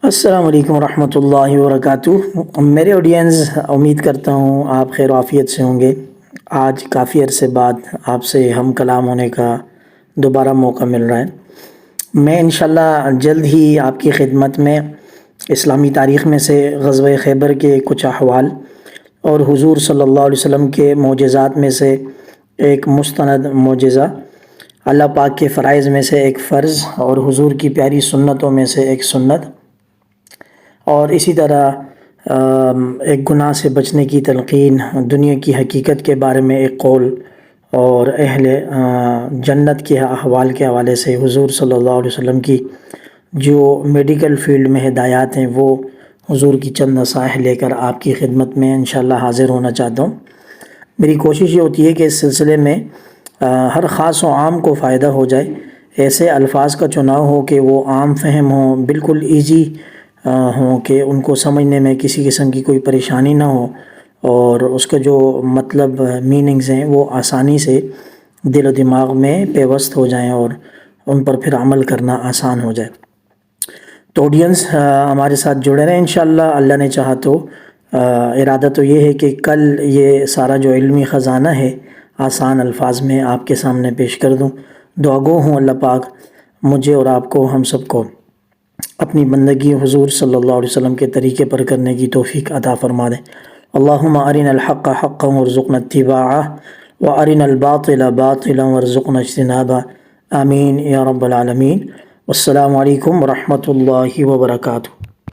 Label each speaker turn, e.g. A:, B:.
A: السلام علیکم ورحمۃ اللہ وبرکاتہ۔ میرے آڈینس، امید کرتا ہوں آپ خیر و عافیت سے ہوں گے۔ آج کافی عرصے بعد آپ سے ہم کلام ہونے کا دوبارہ موقع مل رہا ہے۔ میں انشاءاللہ جلد ہی آپ کی خدمت میں اسلامی تاریخ میں سے غزوہ خیبر کے کچھ احوال اور حضور صلی اللہ علیہ وسلم کے معجزات میں سے ایک مستند معجزہ، اللہ پاک کے فرائض میں سے ایک فرض اور حضور کی پیاری سنتوں میں سے ایک سنت، اور اسی طرح ایک گناہ سے بچنے کی تلقین، دنیا کی حقیقت کے بارے میں ایک قول، اور اہل جنت کے احوال کے حوالے سے حضور صلی اللہ علیہ وسلم کی جو میڈیکل فیلڈ میں ہدایات ہیں وہ حضور کی چند نصائح لے کر آپ کی خدمت میں انشاءاللہ حاضر ہونا چاہتا ہوں۔ میری کوشش یہ ہوتی ہے کہ اس سلسلے میں ہر خاص و عام کو فائدہ ہو جائے، ایسے الفاظ کا چناؤ ہو کہ وہ عام فہم ہوں، بالکل ایزی ہوں، کہ ان کو سمجھنے میں کسی قسم کی کوئی پریشانی نہ ہو، اور اس کا جو مطلب میننگز ہیں وہ آسانی سے دل و دماغ میں پیوست ہو جائیں اور ان پر پھر عمل کرنا آسان ہو جائے۔ تو آڈینس ہمارے ساتھ جڑے رہیں انشاءاللہ۔ اللہ نے چاہا تو ارادہ تو یہ ہے کہ کل یہ سارا جو علمی خزانہ ہے آسان الفاظ میں آپ کے سامنے پیش کر دوں۔ دعا گو ہوں اللہ پاک مجھے اور آپ کو، ہم سب کو اپنی بندگی حضور صلی اللہ علیہ وسلم کے طریقے پر کرنے کی توفیق عطا فرما دے۔ اللہم ارنا الحق حقا وارزقنا اتباعہ وارنا الباطل باطلا وارزقنا اجتنابہ، آمین یا رب العالمین۔ والسلام علیکم ورحمۃ اللہ وبرکاتہ۔